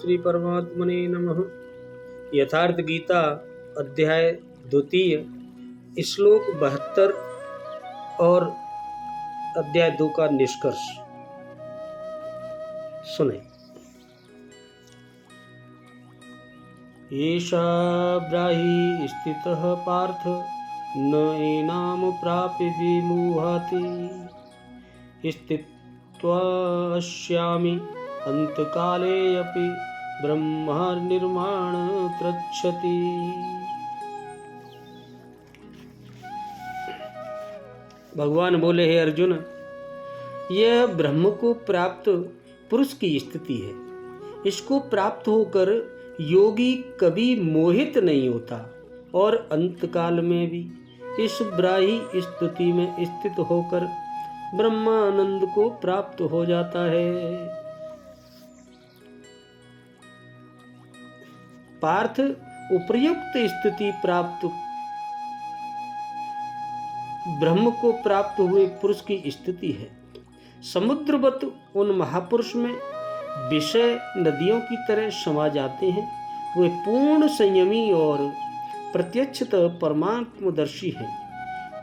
श्री परमात्मने नमः। यथार्थ गीता अध्याय 2 श्लोक 72 और अध्याय 2 का निष्कर्ष सुने। एषा ब्राहि स्थितः पार्थ न एनाम प्राप्य विमुहति स्थित्वास्यामि अंतकाले अपि ब्रह्मनिर्माण त्रच्छति। भगवान बोले, हे अर्जुन, यह ब्रह्म को प्राप्त पुरुष की स्थिति है। इसको प्राप्त होकर योगी कभी मोहित नहीं होता और अंतकाल में भी इस ब्राही स्थिति में स्थित होकर ब्रह्मानंद को प्राप्त हो जाता है। पार्थ, उपर्युक्त स्थिति प्राप्त ब्रह्म को प्राप्त हुए पुरुष की स्थिति है। समुद्रवत उन महापुरुष में विषय नदियों की तरह समा जाते हैं। वे पूर्ण संयमी और प्रत्यक्षतः परमात्मदर्शी हैं।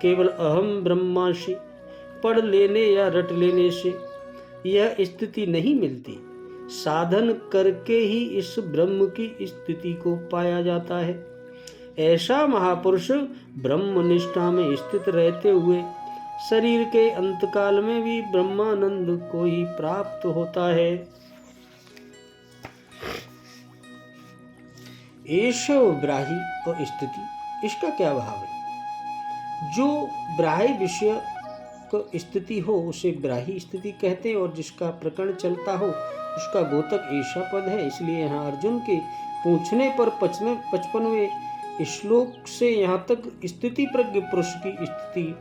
केवल अहम ब्रह्मास्मि पढ़ लेने या रट लेने से यह स्थिति नहीं मिलती। साधन करके ही इस ब्रह्म की स्थिति को पाया जाता है। ऐसा महापुरुष ब्रह्मनिष्ठा में स्थित रहते हुए शरीर के अंतकाल में भी ब्रह्मानंद को ही प्राप्त होता है। ऐशो ब्राही और स्थिति, इसका क्या भाव है? जो ब्राह्य विषय को स्थिति हो उसे ब्राही स्थिति कहते हैं, और जिसका प्रकरण चलता हो उसका गोतक ऐसा पद है। इसलिए यहाँ अर्जुन के पूछने पर 55वें श्लोक से यहाँ तक स्थिति प्रज्ञ पुरुष की स्थिति,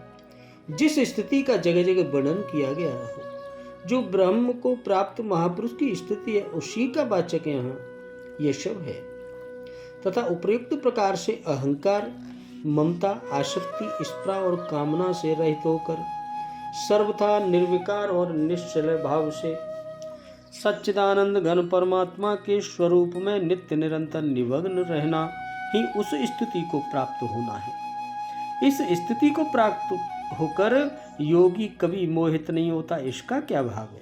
जिस स्थिति का जगह जगह वर्णन किया गया हो, जो ब्रह्म को प्राप्त महापुरुष की स्थिति है, उसी का वाचक यहाँ यशव है। तथा उपयुक्त प्रकार से अहंकार, ममता, आसक्ति, स्पृहा और कामना से रहित होकर सर्वथा निर्विकार और निश्चल भाव से सच्चिदानंद घन परमात्मा के स्वरूप में नित्य निरंतर निमग्न रहना ही उस स्थिति को प्राप्त होना है। इस स्थिति को प्राप्त होकर योगी कभी मोहित नहीं होता। इसका क्या भाव है?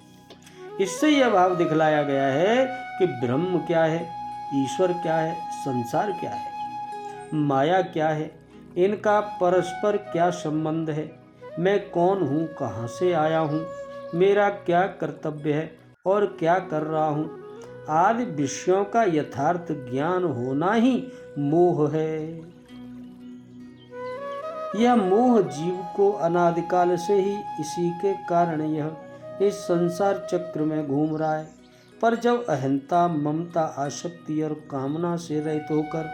इससे यह भाव दिखलाया गया है कि ब्रह्म क्या है, ईश्वर क्या है, संसार क्या है, माया क्या है, इनका परस्पर क्या संबंध है, मैं कौन हूँ, कहाँ से आया हूँ, मेरा क्या कर्तव्य है और क्या कर रहा हूँ, आदि विषयों का यथार्थ ज्ञान होना ही मोह है। यह मोह जीव को अनादिकाल से ही इसी के कारण यह इस संसार चक्र में घूम रहा है। पर जब अहंता, ममता, आसक्ति और कामना से रहित होकर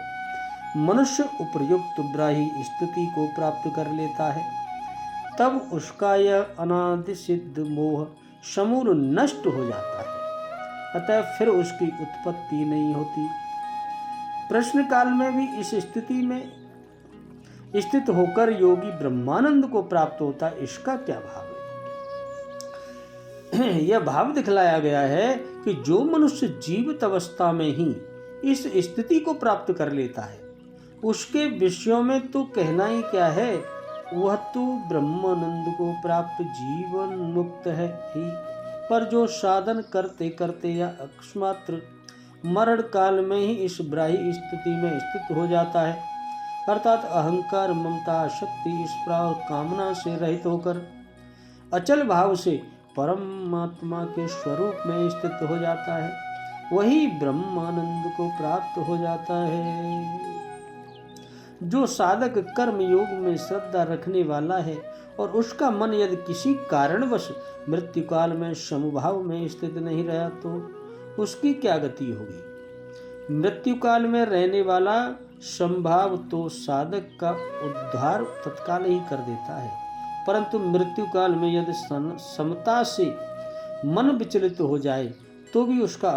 मनुष्य उपयुक्त ब्राही स्थिति को प्राप्त कर लेता है, तब उसका यह अनादि सिद्ध मोह समूल नष्ट हो जाता है। अतः फिर उसकी उत्पत्ति नहीं होती। प्रश्न काल में भी इस स्थिति में स्थित होकर योगी ब्रह्मानंद को प्राप्त होता है। इसका क्या भाव है? यह भाव दिखलाया गया है कि जो मनुष्य जीवित अवस्था में ही इस स्थिति को प्राप्त कर लेता है, उसके विषयों में तो कहना ही क्या है, वह तो ब्रह्मानंद को प्राप्त जीवन मुक्त है ही। पर जो साधन करते करते या अकस्मात मरण काल में ही इस ब्राह्य स्थिति में स्थित हो जाता है, अर्थात अहंकार, ममता, आसक्ति, स्पृहा और कामना से रहित होकर अचल भाव से परमात्मा के स्वरूप में स्थित हो जाता है, वही ब्रह्मानंद को प्राप्त हो जाता है। जो साधक कर्म योग में श्रद्धा रखने वाला है और उसका मन यदि किसी कारणवश मृत्यु काल में समभाव में स्थित नहीं रहा तो उसकी क्या गति होगी? मृत्यु काल में रहने वाला संभाव तो साधक का उद्धार तत्काल ही कर देता है, परंतु मृत्यु काल में यदि समता से मन विचलित हो जाए तो भी उसका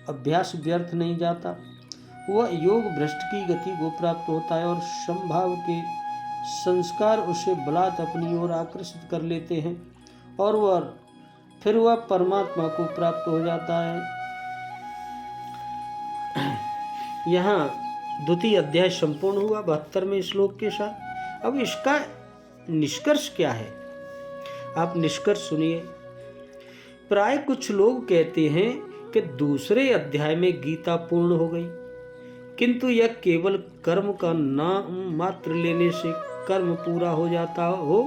अभ्यास व्यर्थ नहीं जाता। वह योग भ्रष्ट की गति को प्राप्त होता है और संभाव के संस्कार उसे बलात् अपनी ओर आकर्षित कर लेते हैं और फिर वह परमात्मा को प्राप्त हो जाता है। यहाँ द्वितीय अध्याय संपूर्ण हुआ 72वें श्लोक के साथ। अब इसका निष्कर्ष क्या है, आप निष्कर्ष सुनिए। प्राय कुछ लोग कहते हैं कि दूसरे अध्याय में गीता पूर्ण हो गई, किंतु यह केवल कर्म का नाम मात्र लेने से कर्म पूरा हो जाता हो,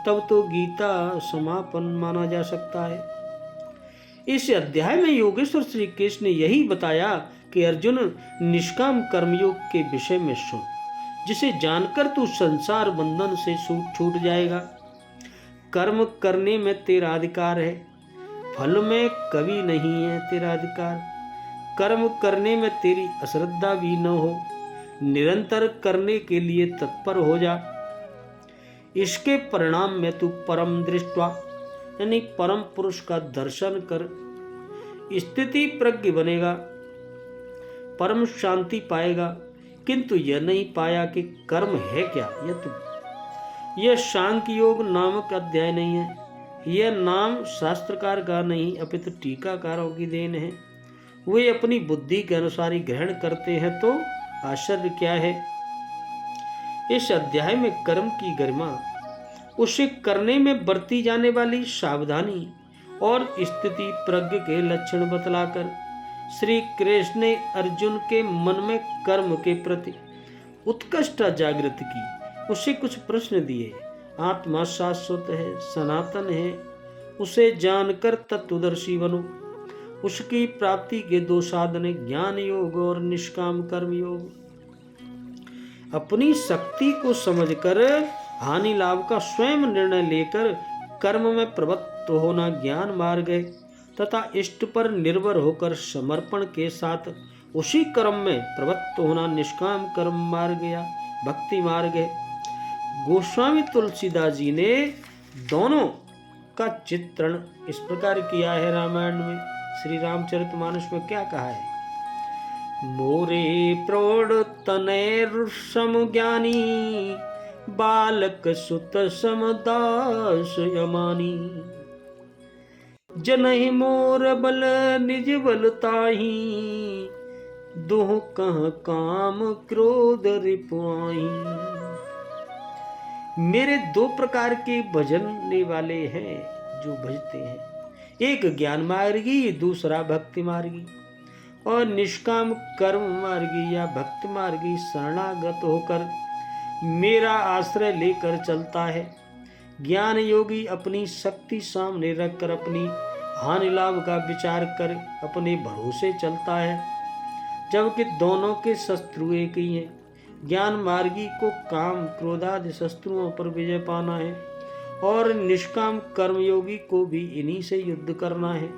तब तो गीता समापन माना जा सकता है। इस अध्याय में योगेश्वर श्री कृष्ण ने यही बताया कि अर्जुन, निष्काम कर्मयोग के विषय में सुन, जिसे जानकर तू संसार बंधन से छूट जाएगा। कर्म करने में तेरा अधिकार है, फल में कभी नहीं है तेरा अधिकार। कर्म करने में तेरी अश्रद्धा भी न हो, निरंतर करने के लिए तत्पर हो जा। इसके परिणाम में तू परम दृष्टवा यानी परम पुरुष का दर्शन कर स्थिति प्रज्ञ बनेगा, परम शांति पाएगा। किंतु यह नहीं पाया कि कर्म है क्या। यह सांख्य योग नामक अध्याय नहीं है, यह नाम शास्त्रकार का नहीं अपितु टीकाकारों की देन है। वे अपनी बुद्धि के अनुसार ही ग्रहण करते हैं, तो आश्चर्य क्या है। इस अध्याय में कर्म की गरिमा, उसे करने में बरती जाने वाली सावधानी और स्थिति प्रज्ञ के लक्षण बतलाकर श्री कृष्ण ने अर्जुन के मन में कर्म के प्रति उत्कंठा जागृत की। उसे कुछ प्रश्न दिए। आत्मा शाश्वत है, सनातन है, उसे जानकर तत्वदर्शी बनो। उसकी प्राप्ति के दो साधन, ज्ञान योग और निष्काम कर्म योग। अपनी शक्ति को समझकर हानि लाभ का स्वयं निर्णय लेकर कर्म में प्रवृत्त होना ज्ञान मार्ग है, तथा इष्ट पर निर्भर होकर समर्पण के साथ उसी कर्म में प्रवृत्त होना निष्काम कर्म मार्ग या भक्ति मार्ग है। गोस्वामी तुलसीदास जी ने दोनों का चित्रण इस प्रकार किया है। रामायण में श्री रामचरितमानस में क्या कहा है। मोरे प्रौढ़ तनय सम ज्ञानी, बालक सुत समदास यमानी। जनहि मोर बल निज बल ताही, दुह कह काम क्रोध रिपुआई। मेरे दो प्रकार के भजने वाले हैं जो भजते हैं, एक ज्ञान मार्गी, दूसरा भक्ति मार्गी। और निष्काम कर्म मार्गी या भक्ति मार्गी शरणागत होकर मेरा आश्रय लेकर चलता है। ज्ञान योगी अपनी शक्ति सामने रखकर अपनी हानि लाभ का विचार कर अपने भरोसे चलता है, जबकि दोनों के शत्रु एक ही हैं। ज्ञान मार्गी को काम क्रोधादि शत्रुओं पर विजय पाना है और निष्काम कर्मयोगी को भी इन्हीं से युद्ध करना है।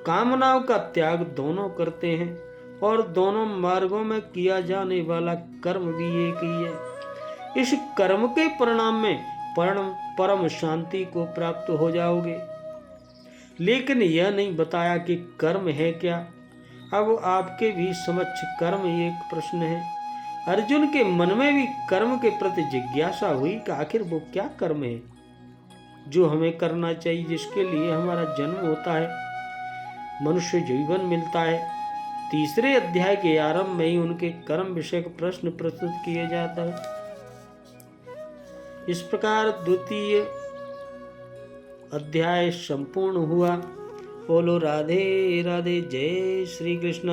कामनाओं का त्याग दोनों करते हैं और दोनों मार्गों में किया जाने वाला कर्म भी एक ही है। इस कर्म के परिणाम में परम शांति को प्राप्त हो जाओगे। लेकिन यह नहीं बताया कि कर्म है क्या। अब आपके भी समक्ष कर्म एक प्रश्न है। अर्जुन के मन में भी कर्म के प्रति जिज्ञासा हुई कि आखिर वो क्या कर्म है जो हमें करना चाहिए, जिसके लिए हमारा जन्म होता है, मनुष्य जीवन मिलता है। तीसरे अध्याय के आरंभ में ही उनके कर्म विषयक प्रश्न प्रस्तुत किए जाता है। इस प्रकार द्वितीय अध्याय संपूर्ण हुआ। बोलो राधे राधे, जय श्री कृष्ण।